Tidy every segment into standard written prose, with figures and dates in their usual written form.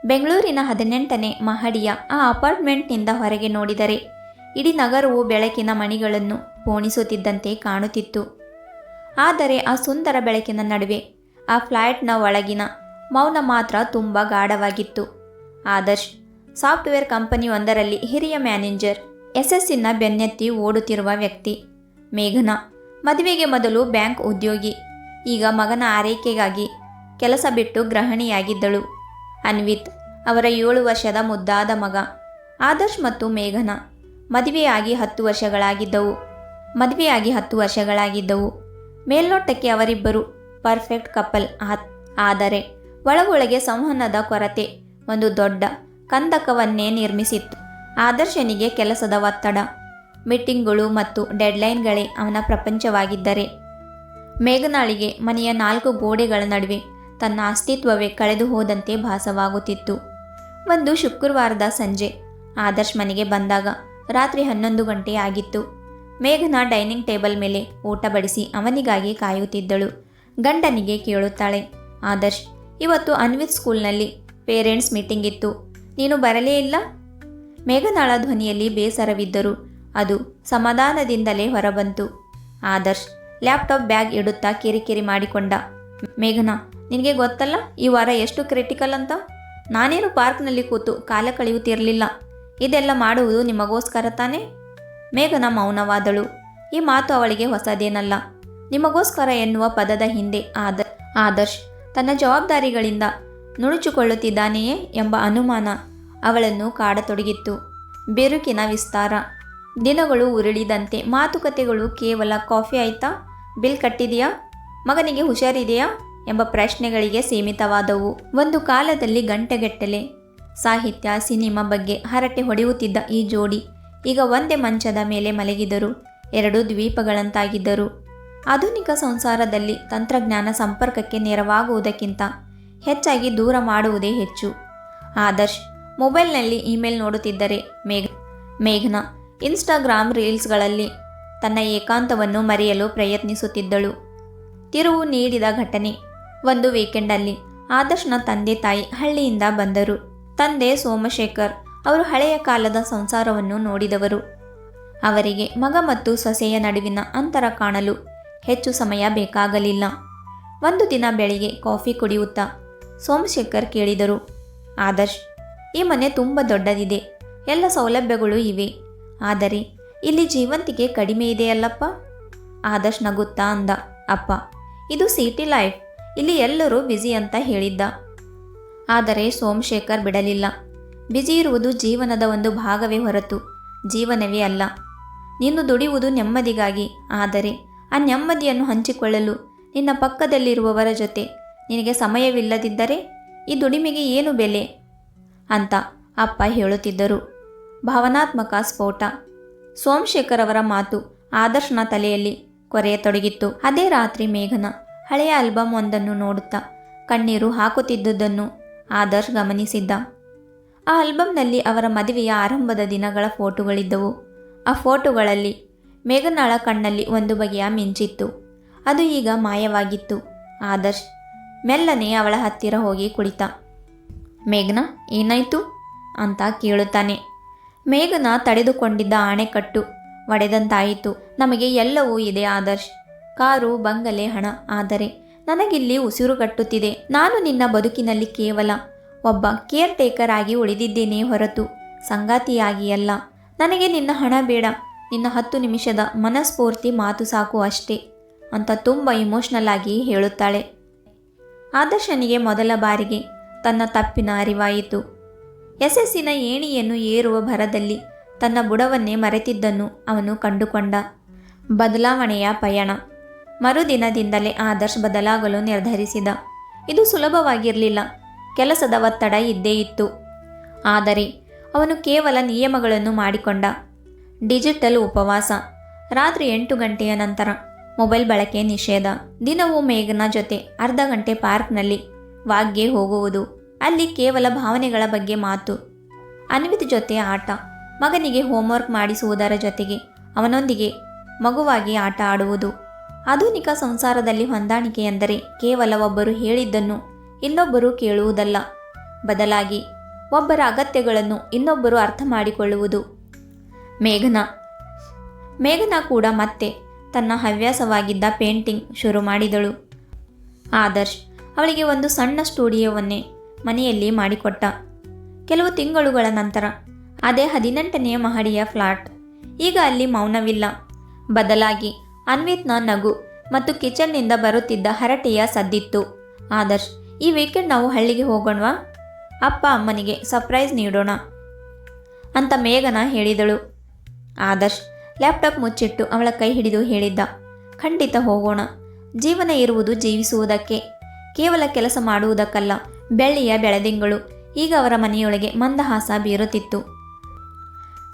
ಬೆಂಗಳೂರಿನ 18ನೇ ಮಹಡಿಯ ಆ ಅಪಾರ್ಟ್ಮೆಂಟ್ನಿಂದ ಹೊರಗೆ ನೋಡಿದರೆ ಇಡೀ ನಗರವು ಬೆಳಕಿನ ಮಣಿಗಳನ್ನು ಪೋಣಿಸುತ್ತಿದ್ದಂತೆ ಕಾಣುತ್ತಿತ್ತು. ಆದರೆ ಆ ಸುಂದರ ಬೆಳಕಿನ ನಡುವೆ ಆ ಫ್ಲ್ಯಾಟ್ನ ಒಳಗಿನ ಮೌನ ಮಾತ್ರ ತುಂಬ ಗಾಢವಾಗಿತ್ತು. ಆದರ್ಶ್ ಸಾಫ್ಟ್ವೇರ್ ಕಂಪನಿಯೊಂದರಲ್ಲಿ ಹಿರಿಯ ಮ್ಯಾನೇಜರ್, ಯಶಸ್ಸಿನ ಬೆನ್ನತ್ತಿ ಓಡುತ್ತಿರುವ ವ್ಯಕ್ತಿ. ಮೇಘನಾ ಮದುವೆಗೆ ಮೊದಲು ಬ್ಯಾಂಕ್ ಉದ್ಯೋಗಿ, ಈಗ ಮಗನ ಆರೈಕೆಗಾಗಿ ಕೆಲಸ ಬಿಟ್ಟು ಗೃಹಿಣಿಯಾಗಿದ್ದಳು. ಅನ್ವಿತ್ ಅವರ 7 ವರ್ಷದ ಮುದ್ದಾದ ಮಗ. ಆದರ್ಶ್ ಮತ್ತು ಮೇಘನಾ ಮದುವೆಯಾಗಿ 10 ವರ್ಷಗಳಾಗಿದ್ದವು. ಮೇಲ್ನೋಟಕ್ಕೆ ಅವರಿಬ್ಬರು ಪರ್ಫೆಕ್ಟ್ ಕಪಲ್. ಆದರೆ ಒಳಗೊಳಗೆ ಸಂವಹನದ ಕೊರತೆ ಒಂದು ದೊಡ್ಡ ಕಂದಕವನ್ನೇ ನಿರ್ಮಿಸಿತ್ತು. ಆದರ್ಶನಿಗೆ ಕೆಲಸದ ಒತ್ತಡ, ಮೀಟಿಂಗ್ಗಳು ಮತ್ತು ಡೆಡ್ಲೈನ್ಗಳೇ ಅವನ ಪ್ರಪಂಚವಾಗಿದ್ದರೆ, ಮೇಘನಾಳಿಗೆ ಮನೆಯ 4 ಗೋಡೆಗಳ ನಡುವೆ ತನ್ನ ಅಸ್ತಿತ್ವವೇ ಕಳೆದು ಹೋದಂತೆ ಭಾಸವಾಗುತ್ತಿತ್ತು. ಒಂದು ಶುಕ್ರವಾರದ ಸಂಜೆ ಆದರ್ಶ್ ಮನೆಗೆ ಬಂದಾಗ ರಾತ್ರಿ 11 ಗಂಟೆ ಆಗಿತ್ತು. ಮೇಘನಾ ಡೈನಿಂಗ್ ಟೇಬಲ್ ಮೇಲೆ ಊಟ ಬಡಿಸಿ ಅವನಿಗಾಗಿ ಕಾಯುತ್ತಿದ್ದಳು. ಗಂಡನಿಗೆ ಕೇಳುತ್ತಾಳೆ, ಆದರ್ಶ್, ಇವತ್ತು ಅನ್ವಿತ್ ಸ್ಕೂಲ್ನಲ್ಲಿ ಪೇರೆಂಟ್ಸ್ ಮೀಟಿಂಗ್ ಇತ್ತು, ನೀನು ಬರಲೇ ಇಲ್ಲ? ಮೇಘನಾಳ ಧ್ವನಿಯಲ್ಲಿ ಬೇಸರವಿದ್ದರೂ ಅದು ಸಮಾಧಾನದಿಂದಲೇ ಹೊರಬಂತು. ಆದರ್ಶ್ ಲ್ಯಾಪ್ಟಾಪ್ ಬ್ಯಾಗ್ ಇಡುತ್ತಾ ಕಿರಿಕಿರಿ ಮಾಡಿಕೊಂಡ. ಮೇಘನಾ, ನಿನಗೆ ಗೊತ್ತಲ್ಲ ಈ ವಾರ ಎಷ್ಟು ಕ್ರಿಟಿಕಲ್ ಅಂತ? ನಾನೇನು ಪಾರ್ಕ್ನಲ್ಲಿ ಕೂತು ಕಾಲ ಕಳೆಯುತ್ತಿರಲಿಲ್ಲ. ಇದೆಲ್ಲ ಮಾಡುವುದು ನಿಮಗೋಸ್ಕರ ತಾನೇ? ಮೇಘನಾ ಮೌನವಾದಳು. ಈ ಮಾತು ಅವಳಿಗೆ ಹೊಸದೇನಲ್ಲ. ನಿಮಗೋಸ್ಕರ ಎನ್ನುವ ಪದದ ಹಿಂದೆ ಆದರ್ಶ್ ತನ್ನ ಜವಾಬ್ದಾರಿಗಳಿಂದ ನುಣುಚಿಕೊಳ್ಳುತ್ತಿದ್ದಾನೆಯೇ ಎಂಬ ಅನುಮಾನ ಅವಳನ್ನು ಕಾಡತೊಡಗಿತ್ತು. ಬಿರುಕಿನ ವಿಸ್ತಾರ. ದಿನಗಳು ಉರುಳಿದಂತೆ ಮಾತುಕತೆಗಳು ಕೇವಲ ಕಾಫಿ ಆಯ್ತಾ, ಬಿಲ್ ಕಟ್ಟಿದೆಯಾ, ಮಗನಿಗೆ ಹುಷಾರಿದೆಯಾ ಎಂಬ ಪ್ರಶ್ನೆಗಳಿಗೆ ಸೀಮಿತವಾದವು. ಒಂದು ಕಾಲದಲ್ಲಿ ಗಂಟೆಗಟ್ಟಲೆ ಸಾಹಿತ್ಯ, ಸಿನಿಮಾ ಬಗ್ಗೆ ಹರಟೆ ಹೊಡೆಯುತ್ತಿದ್ದ ಈ ಜೋಡಿ ಈಗ ಒಂದೇ ಮಂಚದ ಮೇಲೆ ಮಲಗಿದರು. 2 ದ್ವೀಪಗಳಂತಾಗಿದ್ದರು. ಆಧುನಿಕ ಸಂಸಾರದಲ್ಲಿ ತಂತ್ರಜ್ಞಾನ ಸಂಪರ್ಕಕ್ಕೆ ನೆರವಾಗುವುದಕ್ಕಿಂತ ಹೆಚ್ಚಾಗಿ ದೂರ ಮಾಡುವುದೇ ಹೆಚ್ಚು. ಆದರ್ಶ್ ಮೊಬೈಲ್ನಲ್ಲಿ ಇಮೇಲ್ ನೋಡುತ್ತಿದ್ದರೆ ಮೇಘನಾ ಇನ್ಸ್ಟಾಗ್ರಾಮ್ ರೀಲ್ಸ್ಗಳಲ್ಲಿ ತನ್ನ ಏಕಾಂತವನ್ನು ಮರೆಯಲು ಪ್ರಯತ್ನಿಸುತ್ತಿದ್ದಳು. ತಿರುವು ನೀಡಿದ ಘಟನೆ. ಒಂದು ವೀಕೆಂಡಲ್ಲಿ ಆದರ್ಶ್ನ ತಂದೆ ತಾಯಿ ಹಳ್ಳಿಯಿಂದ ಬಂದರು. ತಂದೆ ಸೋಮಶೇಖರ್ ಅವರು ಹಳೆಯ ಕಾಲದ ಸಂಸಾರವನ್ನು ನೋಡಿದವರು. ಅವರಿಗೆ ಮಗ ಮತ್ತು ಸೊಸೆಯ ನಡುವಿನ ಅಂತರ ಕಾಣಲು ಹೆಚ್ಚು ಸಮಯ ಬೇಕಾಗಲಿಲ್ಲ. ಒಂದು ದಿನ ಬೆಳಿಗ್ಗೆ ಕಾಫಿ ಕುಡಿಯುತ್ತಾ ಸೋಮಶೇಖರ್ ಕೇಳಿದರು, ಆದರ್ಶ್, ಈ ಮನೆ ತುಂಬ ದೊಡ್ಡದಿದೆ, ಎಲ್ಲ ಸೌಲಭ್ಯಗಳು ಇವೆ, ಆದರೆ ಇಲ್ಲಿ ಜೀವಂತಿಕೆ ಕಡಿಮೆ ಇದೆಯಲ್ಲಪ್ಪ? ಆದರ್ಶ್ ನಗುತ್ತಾ ಅಂದ, ಅಪ್ಪ, ಇದು ಸಿಟಿ ಲೈಫ್, ಇಲ್ಲಿ ಎಲ್ಲರೂ ಬ್ಯುಸಿ ಅಂತ ಹೇಳಿದ್ದ. ಆದರೆ ಸೋಮಶೇಖರ್ ಬಿಡಲಿಲ್ಲ. ಬ್ಯುಸಿ ಇರುವುದು ಜೀವನದ ಒಂದು ಭಾಗವೇ ಹೊರತು ಜೀವನವೇ ಅಲ್ಲ. ನೀನು ದುಡಿಯುವುದು ನೆಮ್ಮದಿಗಾಗಿ, ಆದರೆ ಆ ನೆಮ್ಮದಿಯನ್ನು ಹಂಚಿಕೊಳ್ಳಲು ನಿನ್ನ ಪಕ್ಕದಲ್ಲಿರುವವರ ಜೊತೆ ನಿನಗೆ ಸಮಯವಿಲ್ಲದಿದ್ದರೆ ಈ ದುಡಿಮೆಗೆ ಏನು ಬೆಲೆ ಅಂತ ಅಪ್ಪ ಹೇಳುತ್ತಿದ್ದರು. ಭಾವನಾತ್ಮಕ ಸ್ಫೋಟ. ಸೋಮಶೇಖರ್ ಅವರ ಮಾತು ಆದರ್ಶನ ತಲೆಯಲ್ಲಿ ಕೊರೆಯತೊಡಗಿತ್ತು. ಅದೇ ರಾತ್ರಿ ಮೇಘನಾ ಹಳೆಯ ಆಲ್ಬಮ್ ಒಂದನ್ನು ನೋಡುತ್ತಾ ಕಣ್ಣೀರು ಹಾಕುತ್ತಿದ್ದುದನ್ನು ಆದರ್ಶ್ ಗಮನಿಸಿದ್ದ. ಆ ಆಲ್ಬಮ್ನಲ್ಲಿ ಅವರ ಮದುವೆಯ ಆರಂಭದ ದಿನಗಳ ಫೋಟೋಗಳಿದ್ದವು. ಆ ಫೋಟೋಗಳಲ್ಲಿ ಮೇಘನಾಳ ಕಣ್ಣಲ್ಲಿ ಒಂದು ಬಗೆಯ ಮಿಂಚಿತ್ತು. ಅದು ಈಗ ಮಾಯವಾಗಿತ್ತು. ಆದರ್ಶ್ ಮೆಲ್ಲನೆ ಅವಳ ಹತ್ತಿರ ಹೋಗಿ ಕುಳಿತ. ಮೇಘನಾ, ಏನಾಯಿತು ಅಂತ ಕೇಳುತ್ತಾನೆ. ಮೇಘನಾ ತಡೆದುಕೊಂಡಿದ್ದ ಆಣೆಕಟ್ಟು ಒಡೆದಂತಾಯಿತು. ನಮಗೆ ಎಲ್ಲವೂ ಇದೆ ಆದರ್ಶ್, ಕಾರು, ಬಂಗಲೆ, ಹಣ. ಆದರೆ ನನಗಿಲ್ಲಿ ಉಸಿರುಗಟ್ಟುತ್ತಿದೆ. ನಾನು ನಿನ್ನ ಬದುಕಿನಲ್ಲಿ ಕೇವಲ ಒಬ್ಬ ಕೇರ್ ಟೇಕರ್ ಆಗಿ ಉಳಿದಿದ್ದೇನೆ ಹೊರತು ಸಂಗಾತಿಯಾಗಿ ಅಲ್ಲ. ನನಗೆ ನಿನ್ನ ಹಣ ಬೇಡ, ನಿನ್ನ 10 ನಿಮಿಷದ ಮನಸ್ಫೂರ್ತಿ ಮಾತು ಸಾಕು ಅಷ್ಟೇ ಅಂತ ತುಂಬ ಇಮೋಷ್ನಲ್ ಆಗಿ ಹೇಳುತ್ತಾಳೆ. ಆದರ್ಶನಿಗೆ ಮೊದಲ ಬಾರಿಗೆ ತನ್ನ ತಪ್ಪಿನ ಅರಿವಾಯಿತು. ಯಶಸ್ಸಿನ ಏಣಿಯನ್ನು ಏರುವ ಭರದಲ್ಲಿ ತನ್ನ ಬುಡವನ್ನೇ ಮರೆತಿದ್ದನ್ನು ಅವನು ಕಂಡುಕೊಂಡ. ಬದಲಾವಣೆಯ ಪಯಣ. ಮರುದಿನದಿಂದಲೇ ಆದರ್ಶ್ ಬದಲಾಗಲು ನಿರ್ಧರಿಸಿದ. ಇದು ಸುಲಭವಾಗಿರಲಿಲ್ಲ. ಕೆಲಸದ ಒತ್ತಡ ಇದ್ದೇ ಇತ್ತು. ಆದರೆ ಅವನು ಕೇವಲ ನಿಯಮಗಳನ್ನು ಮಾಡಿಕೊಂಡ. ಡಿಜಿಟಲ್ ಉಪವಾಸ. ರಾತ್ರಿ 8 ಗಂಟೆಯ ನಂತರ ಮೊಬೈಲ್ ಬಳಕೆ ನಿಷೇಧ. ದಿನವೂ ಮೇಘನಾ ಜೊತೆ ಅರ್ಧ ಗಂಟೆ ಪಾರ್ಕ್ನಲ್ಲಿ ವಾಕ್ಗೆ ಹೋಗುವುದು. ಅಲ್ಲಿ ಕೇವಲ ಭಾವನೆಗಳ ಬಗ್ಗೆ ಮಾತು. ಅನ್ವಿತ್ ಜೊತೆ ಆಟ. ಮಗನಿಗೆ ಹೋಮ್ವರ್ಕ್ ಮಾಡಿಸುವುದರ ಜೊತೆಗೆ ಅವನೊಂದಿಗೆ ಮಗುವಾಗಿ ಆಟ ಆಡುವುದು. ಆಧುನಿಕ ಸಂಸಾರದಲ್ಲಿ ಹೊಂದಾಣಿಕೆ ಎಂದರೆ ಕೇವಲ ಒಬ್ಬರು ಹೇಳಿದ್ದನ್ನು ಇನ್ನೊಬ್ಬರು ಕೇಳುವುದಲ್ಲ, ಬದಲಾಗಿ ಒಬ್ಬರ ಅಗತ್ಯಗಳನ್ನು ಇನ್ನೊಬ್ಬರು ಅರ್ಥ ಮಾಡಿಕೊಳ್ಳುವುದು. ಮೇಘನಾ ಕೂಡ ಮತ್ತೆ ತನ್ನ ಹವ್ಯಾಸವಾಗಿದ್ದ ಪೇಂಟಿಂಗ್ ಶುರು ಮಾಡಿದಳು. ಆದರ್ಶ್ ಅವಳಿಗೆ ಒಂದು ಸಣ್ಣ ಸ್ಟುಡಿಯೋವನ್ನೇ ಮನೆಯಲ್ಲಿ ಮಾಡಿಕೊಟ್ಟ. ಕೆಲವು ತಿಂಗಳುಗಳ ನಂತರ ಅದೇ 18ನೇ ಮಹಡಿಯ ಫ್ಲಾಟ್. ಈಗ ಅಲ್ಲಿ ಮೌನವಿಲ್ಲ. ಬದಲಾಗಿ ಅನ್ವಿತ್ನ ನಗು ಮತ್ತು ಕಿಚನ್ನಿಂದ ಬರುತ್ತಿದ್ದ ಹರಟೆಯ ಸದ್ದಿತ್ತು. ಆದರ್ಶ್, ಈ ವೀಕೆಂಡ್ ನಾವು ಹಳ್ಳಿಗೆ ಹೋಗೋಣವಾ? ಅಪ್ಪ ಅಮ್ಮನಿಗೆ ಸರ್ಪ್ರೈಸ್ ನೀಡೋಣ ಅಂತ ಮೇಘನಾ ಹೇಳಿದಳು. ಆದರ್ಶ್ ಲ್ಯಾಪ್ಟಾಪ್ ಮುಚ್ಚಿಟ್ಟು ಅವಳ ಕೈ ಹಿಡಿದು ಹೇಳಿದ್ದ, ಖಂಡಿತ ಹೋಗೋಣ. ಜೀವನ ಇರುವುದು ಜೀವಿಸುವುದಕ್ಕೆ, ಕೇವಲ ಕೆಲಸ ಮಾಡುವುದಕ್ಕಲ್ಲ. ಬೆಳ್ಳಿಯ ಬೆಳದಿಂಗಳು ಈಗ ಅವರ ಮನೆಯೊಳಗೆ ಮಂದಹಾಸ ಬೀರುತ್ತಿತ್ತು.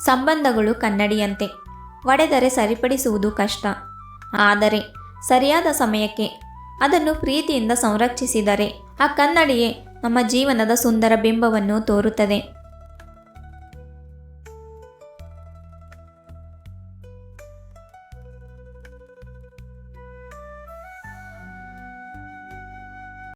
ಸಂಬಂಧಗಳು ಕನ್ನಡಿಯಂತೆ, ಒಡೆದರೆ ಸರಿಪಡಿಸುವುದು ಕಷ್ಟ. ಆದರೆ ಸರಿಯಾದ ಸಮಯಕ್ಕೆ ಅದನ್ನು ಪ್ರೀತಿಯಿಂದ ಸಂರಕ್ಷಿಸಿದರೆ ಆ ಕನ್ನಡಿಯೇ ನಮ್ಮ ಜೀವನದ ಸುಂದರ ಬಿಂಬವನ್ನು ತೋರುತ್ತದೆ.